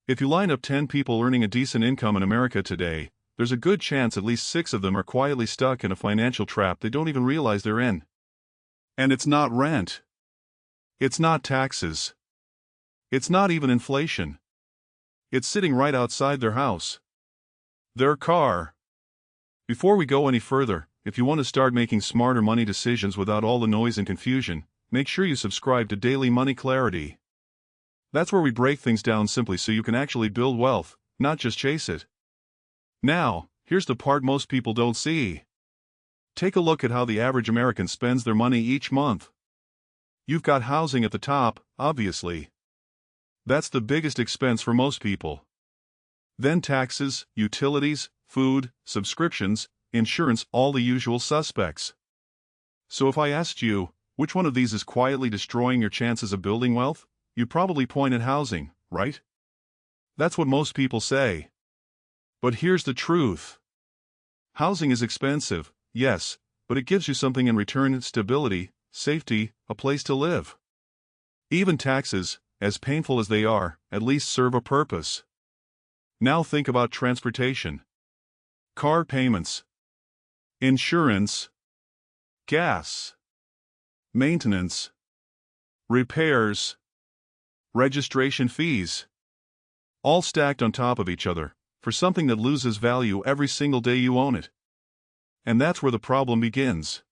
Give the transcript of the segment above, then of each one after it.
If you line up 10 people earning a decent income in America today, there's a good chance at least 6 of them are quietly stuck in a financial trap they don't even realize they're in. And it's not rent. It's not taxes. It's not even inflation. It's sitting right outside their house. Their car. Before we go any further, if you want to start making smarter money decisions without all the noise and confusion, make sure you subscribe to Daily Money Clarity. That's where we break things down simply so you can actually build wealth, not just chase it. Now, here's the part most people don't see. Take a look at how the average American spends their money each month. You've got housing at the top, obviously. That's the biggest expense for most people. Then taxes, utilities, food, subscriptions, insurance, all the usual suspects. So if I asked you, which one of these is quietly destroying your chances of building wealth, you'd probably point at housing, right? That's what most people say. But here's the truth. Housing is expensive, yes, but it gives you something in return: stability, safety, a place to live. Even taxes, as painful as they are, at least serve a purpose. Now think about transportation. Car payments. Insurance. Gas. Maintenance. Repairs. Registration fees. All stacked on top of each other, for something that loses value every single day you own it. And that's where the problem begins.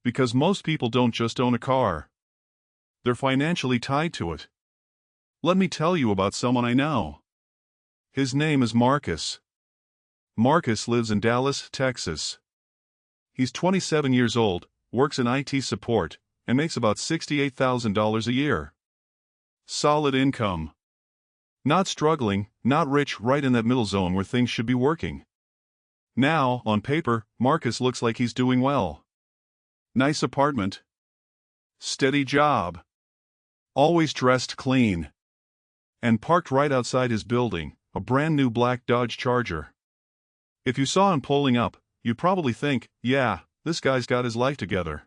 Because most people don't just own a car. They're financially tied to it. Let me tell you about someone I know. His name is Marcus. Marcus lives in Dallas, Texas. He's 27 years old, works in IT support, and makes about $68,000 a year. Solid income. Not struggling, not rich, right in that middle zone where things should be working. Now, on paper, Marcus looks like he's doing well. Nice apartment. Steady job. Always dressed clean. And parked right outside his building, a brand new black Dodge Charger. If you saw him pulling up, you'd probably think, yeah, this guy's got his life together.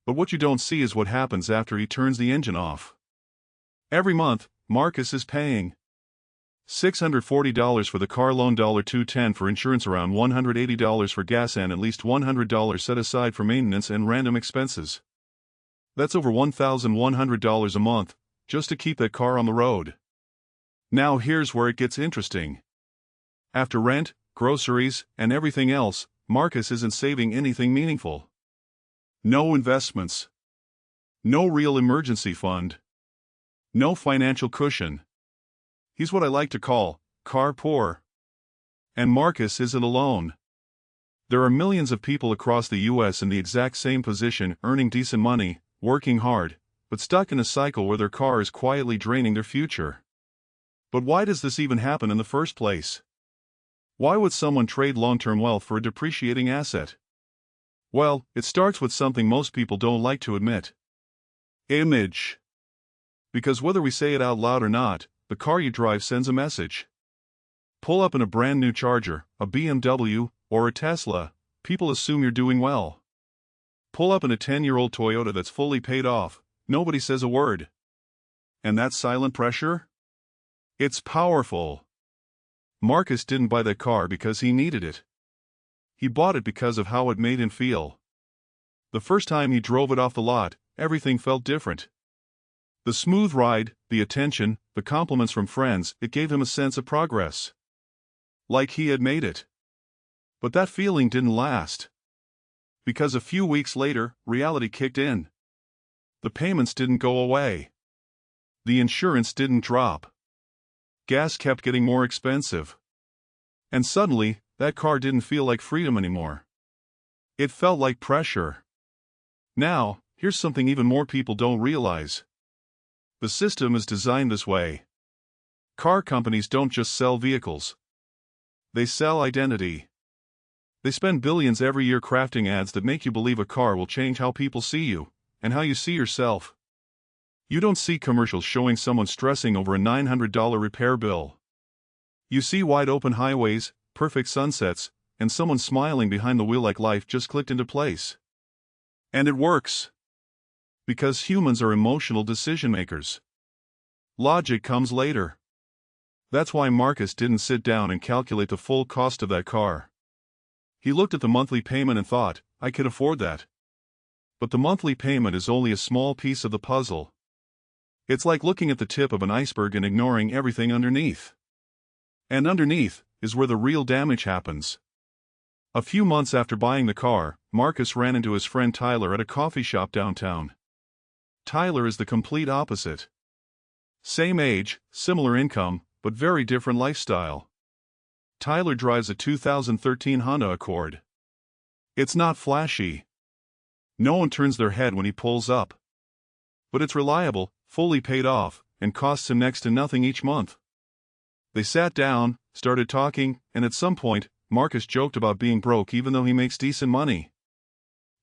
But what you don't see is what happens after he turns the engine off. Every month, Marcus is paying $640 for the car loan, $210 for insurance, around $180 for gas, and at least $100 set aside for maintenance and random expenses. That's over $1,100 a month, just to keep that car on the road. Now here's where it gets interesting. After rent, groceries, and everything else, Marcus isn't saving anything meaningful. No investments. No real emergency fund. No financial cushion. He's what I like to call car poor. And Marcus isn't alone. There are millions of people across the US in the exact same position, earning decent money, working hard, but stuck in a cycle where their car is quietly draining their future. But why does this even happen in the first place? Why would someone trade long-term wealth for a depreciating asset? Well, it starts with something most people don't like to admit. Image. Because whether we say it out loud or not, the car you drive sends a message. Pull up in a brand new Charger, a BMW, or a Tesla, people assume you're doing well. Pull up in a 10-year-old Toyota that's fully paid off, nobody says a word. And that silent pressure? It's powerful. Marcus didn't buy that car because he needed it. He bought it because of how it made him feel. The first time he drove it off the lot, everything felt different. The smooth ride, the attention, the compliments from friends, it gave him a sense of progress. Like he had made it. But that feeling didn't last. Because a few weeks later, reality kicked in. The payments didn't go away. The insurance didn't drop. Gas kept getting more expensive. And suddenly, that car didn't feel like freedom anymore. It felt like pressure. Now, here's something even more people don't realize. The system is designed this way. Car companies don't just sell vehicles. They sell identity. They spend billions every year crafting ads that make you believe a car will change how people see you, and how you see yourself. You don't see commercials showing someone stressing over a $900 repair bill. You see wide open highways, perfect sunsets, and someone smiling behind the wheel like life just clicked into place. And it works. Because humans are emotional decision makers. Logic comes later. That's why Marcus didn't sit down and calculate the full cost of that car. He looked at the monthly payment and thought, I could afford that. But the monthly payment is only a small piece of the puzzle. It's like looking at the tip of an iceberg and ignoring everything underneath. And underneath is where the real damage happens. A few months after buying the car, Marcus ran into his friend Tyler at a coffee shop downtown. Tyler is the complete opposite. Same age, similar income, but very different lifestyle. Tyler drives a 2013 Honda Accord. It's not flashy. No one turns their head when he pulls up. But it's reliable, fully paid off, and costs him next to nothing each month. They sat down, started talking, and at some point, Marcus joked about being broke even though he makes decent money.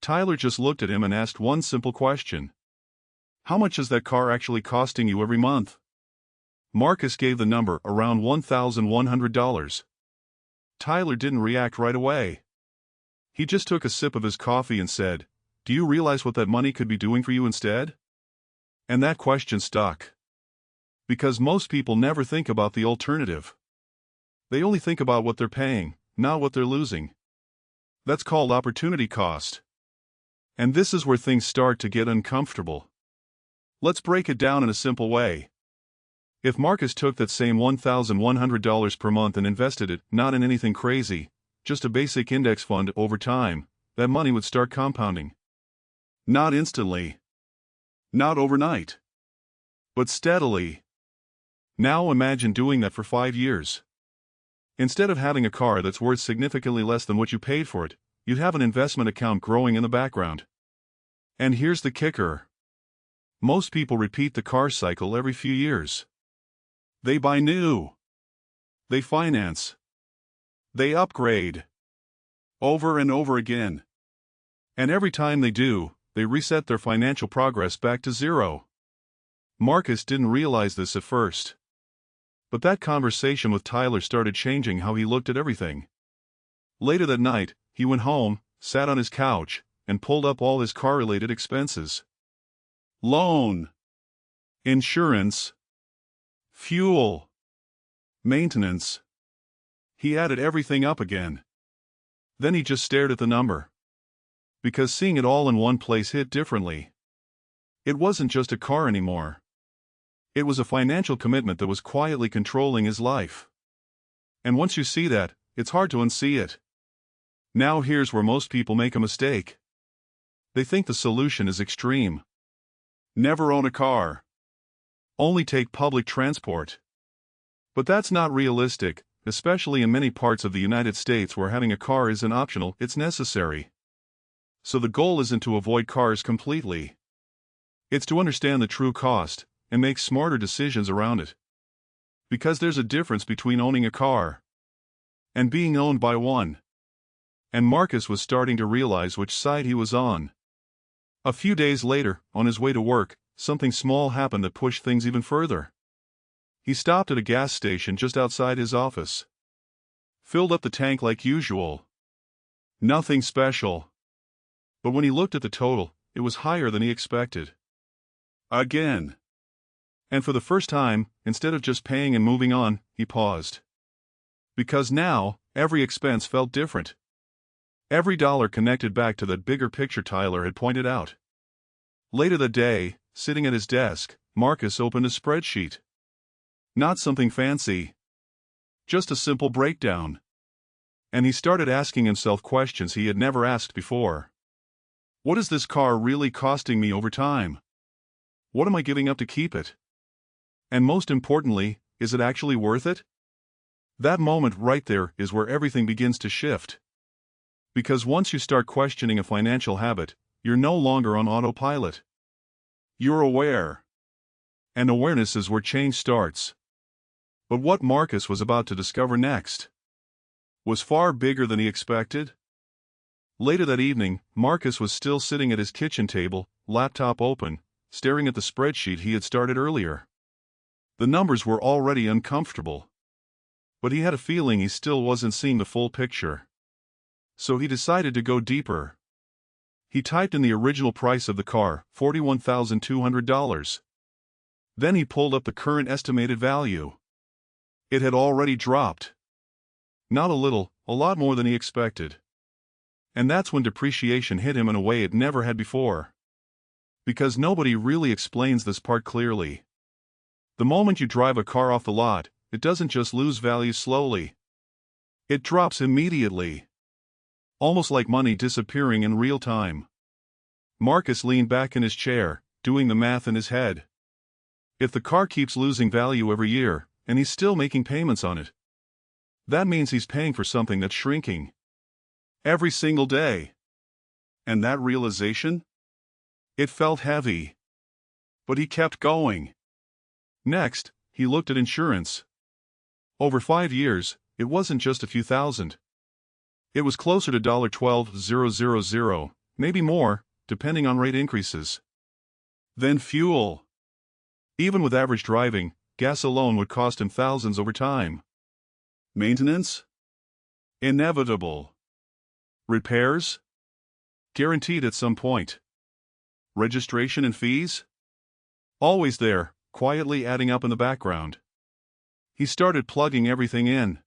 Tyler just looked at him and asked one simple question. How much is that car actually costing you every month? Marcus gave the number, around $1,100. Tyler didn't react right away. He just took a sip of his coffee and said, Do you realize what that money could be doing for you instead? And that question stuck. Because most people never think about the alternative. They only think about what they're paying, not what they're losing. That's called opportunity cost. And this is where things start to get uncomfortable. Let's break it down in a simple way. If Marcus took that same $1,100 per month and invested it, not in anything crazy, just a basic index fund over time, that money would start compounding. Not instantly. Not overnight. But steadily. Now imagine doing that for 5 years. Instead of having a car that's worth significantly less than what you paid for it, you'd have an investment account growing in the background. And here's the kicker. Most people repeat the car cycle every few years. They buy new. They finance. They upgrade. Over and over again. And every time they do, they reset their financial progress back to zero. Marcus didn't realize this at first. But that conversation with Tyler started changing how he looked at everything. Later that night, he went home, sat on his couch, and pulled up all his car-related expenses. Loan. Insurance. Fuel. Maintenance. He added everything up again. Then he just stared at the number. Because seeing it all in one place hit differently. It wasn't just a car anymore. It was a financial commitment that was quietly controlling his life. And once you see that, it's hard to unsee it. Now here's where most people make a mistake. They think the solution is extreme. Never own a car. Only take public transport. But that's not realistic, especially in many parts of the United States where having a car isn't optional, it's necessary. So the goal isn't to avoid cars completely. It's to understand the true cost and make smarter decisions around it. Because there's a difference between owning a car and being owned by one. And Marcus was starting to realize which side he was on. A few days later, on his way to work, something small happened that pushed things even further. He stopped at a gas station just outside his office. Filled up the tank like usual. Nothing special. But when he looked at the total, it was higher than he expected. Again. And for the first time, instead of just paying and moving on, he paused. Because now, every expense felt different. Every dollar connected back to that bigger picture Tyler had pointed out. Later that day, sitting at his desk, Marcus opened a spreadsheet. Not something fancy. Just a simple breakdown. And he started asking himself questions he had never asked before. What is this car really costing me over time? What am I giving up to keep it? And most importantly, is it actually worth it? That moment right there is where everything begins to shift. Because once you start questioning a financial habit, you're no longer on autopilot. You're aware. And awareness is where change starts. But what Marcus was about to discover next was far bigger than he expected. Later that evening, Marcus was still sitting at his kitchen table, laptop open, staring at the spreadsheet he had started earlier. The numbers were already uncomfortable. But he had a feeling he still wasn't seeing the full picture. So he decided to go deeper. He typed in the original price of the car, $41,200. Then he pulled up the current estimated value. It had already dropped. Not a little, a lot more than he expected. And that's when depreciation hit him in a way it never had before. Because nobody really explains this part clearly. The moment you drive a car off the lot, it doesn't just lose value slowly. It drops immediately. Almost like money disappearing in real time. Marcus leaned back in his chair, doing the math in his head. If the car keeps losing value every year, and he's still making payments on it, that means he's paying for something that's shrinking. Every single day. And that realization? It felt heavy. But he kept going. Next, he looked at insurance. Over 5 years, it wasn't just a few thousand. It was closer to $12,000, maybe more, depending on rate increases. Then fuel. Even with average driving, gas alone would cost him thousands over time. Maintenance? Inevitable. Repairs? Guaranteed at some point. Registration and fees? Always there, quietly adding up in the background. He started plugging everything in.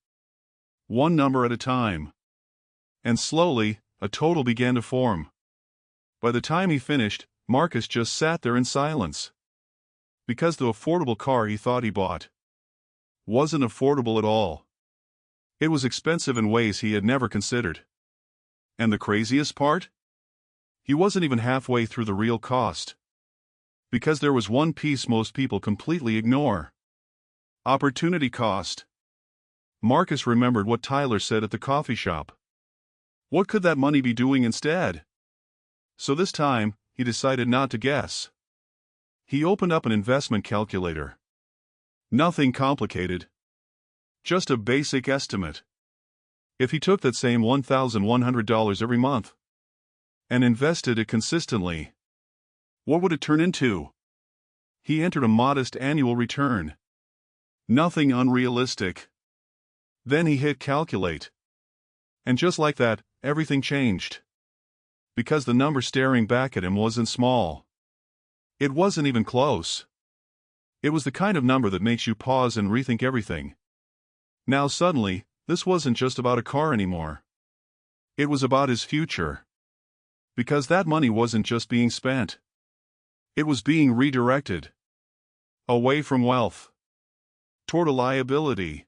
One number at a time. And slowly, a total began to form. By the time he finished, Marcus just sat there in silence. Because the affordable car he thought he bought wasn't affordable at all. It was expensive in ways he had never considered. And the craziest part? He wasn't even halfway through the real cost. Because there was one piece most people completely ignore. Opportunity cost. Marcus remembered what Tyler said at the coffee shop. What could that money be doing instead? So this time, he decided not to guess. He opened up an investment calculator. Nothing complicated. Just a basic estimate. If he took that same $1,100 every month and invested it consistently, what would it turn into? He entered a modest annual return. Nothing unrealistic. Then he hit calculate. And just like that, everything changed. Because the number staring back at him wasn't small. It wasn't even close. It was the kind of number that makes you pause and rethink everything. Now suddenly, this wasn't just about a car anymore. It was about his future. Because that money wasn't just being spent. It was being redirected. Away from wealth. Toward a liability.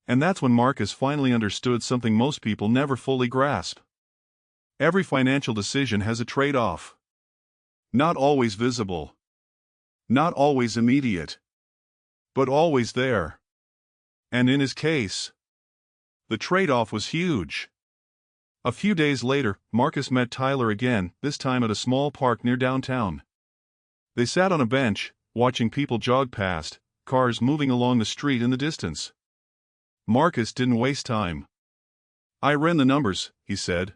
And that's when Marcus finally understood something most people never fully grasp. Every financial decision has a trade-off. Not always visible. Not always immediate. But always there. And in his case, the trade-off was huge. A few days later, Marcus met Tyler again, this time at a small park near downtown. They sat on a bench, watching people jog past, cars moving along the street in the distance. Marcus didn't waste time. I ran the numbers, he said.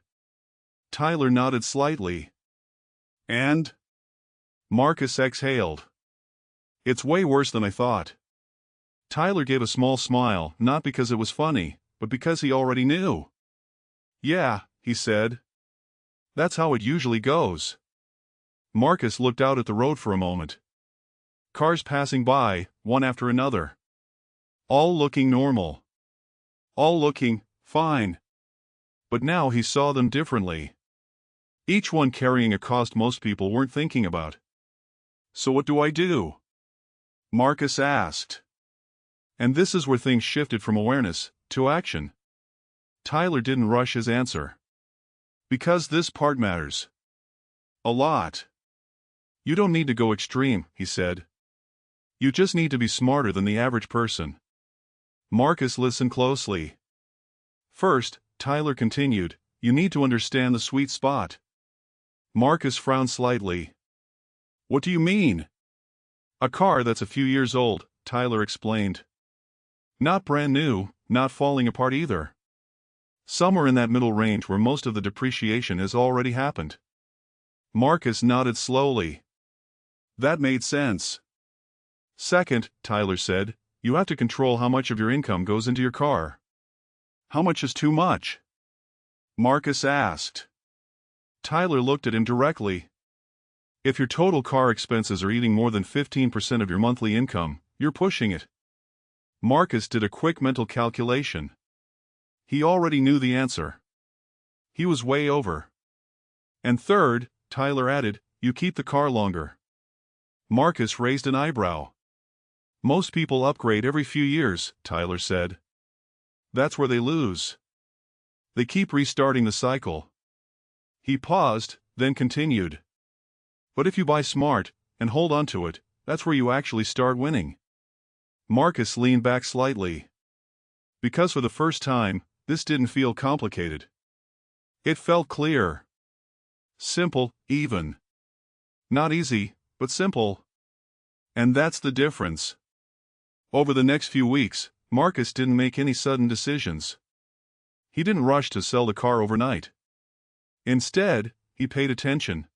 Tyler nodded slightly. And? Marcus exhaled. It's way worse than I thought. Tyler gave a small smile, not because it was funny, but because he already knew. Yeah, he said. That's how it usually goes. Marcus looked out at the road for a moment. Cars passing by, one after another. All looking normal. All looking fine. But now he saw them differently. Each one carrying a cost most people weren't thinking about. So what do I do? Marcus asked. And this is where things shifted from awareness to action. Tyler didn't rush his answer. Because this part matters. A lot. You don't need to go extreme, he said. You just need to be smarter than the average person. Marcus listened closely. First, Tyler continued, you need to understand the sweet spot. Marcus frowned slightly. What do you mean? A car that's a few years old, Tyler explained. Not brand new, not falling apart either. Somewhere in that middle range where most of the depreciation has already happened. Marcus nodded slowly. That made sense. Second, Tyler said, you have to control how much of your income goes into your car. How much is too much? Marcus asked. Tyler looked at him directly. If your total car expenses are eating more than 15% of your monthly income, you're pushing it. Marcus did a quick mental calculation. He already knew the answer. He was way over. And third, Tyler added, you keep the car longer. Marcus raised an eyebrow. Most people upgrade every few years, Tyler said. That's where they lose. They keep restarting the cycle. He paused, then continued. But if you buy smart, and hold on to it, that's where you actually start winning. Marcus leaned back slightly. Because for the first time, this didn't feel complicated. It felt clear. Simple, even. Not easy, but simple. And that's the difference. Over the next few weeks, Marcus didn't make any sudden decisions. He didn't rush to sell the car overnight. Instead, he paid attention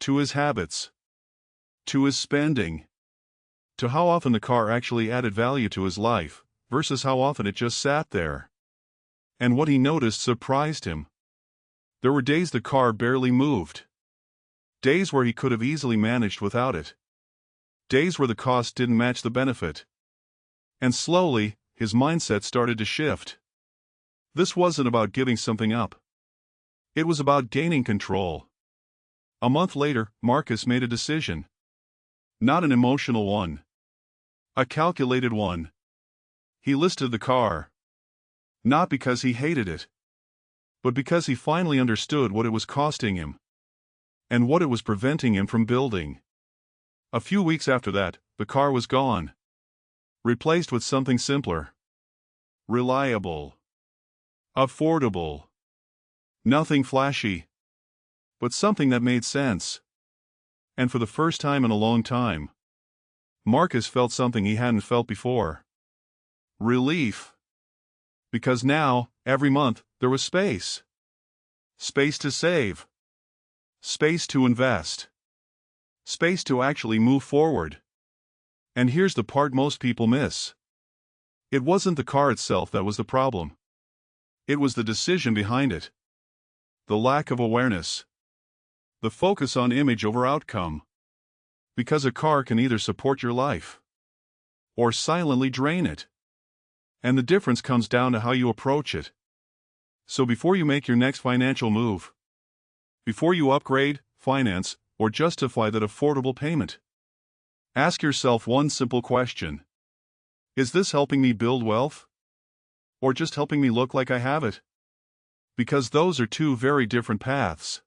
to his habits, to his spending, to how often the car actually added value to his life, versus how often it just sat there. And what he noticed surprised him. There were days the car barely moved. Days where he could have easily managed without it. Days where the cost didn't match the benefit. And slowly, his mindset started to shift. This wasn't about giving something up. It was about gaining control. A month later, Marcus made a decision. Not an emotional one. A calculated one. He listed the car. Not because he hated it, but because he finally understood what it was costing him, and what it was preventing him from building. A few weeks after that, the car was gone. Replaced with something simpler. Reliable. Affordable. Nothing flashy. But something that made sense. And for the first time in a long time, Marcus felt something he hadn't felt before. Relief. Because now, every month, there was space. Space to save. Space to invest. Space to actually move forward. And here's the part most people miss. It wasn't the car itself that was the problem. It was the decision behind it. The lack of awareness. The focus on image over outcome. Because a car can either support your life or silently drain it. And the difference comes down to how you approach it. So before you make your next financial move, before you upgrade, finance, or justify that affordable payment, ask yourself one simple question. Is this helping me build wealth? Or just helping me look like I have it? Because those are two very different paths.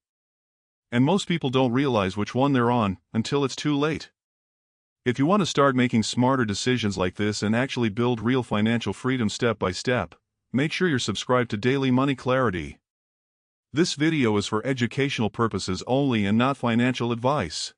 And most people don't realize which one they're on until it's too late. If you want to start making smarter decisions like this and actually build real financial freedom step by step, make sure you're subscribed to Daily Money Clarity. This video is for educational purposes only and not financial advice.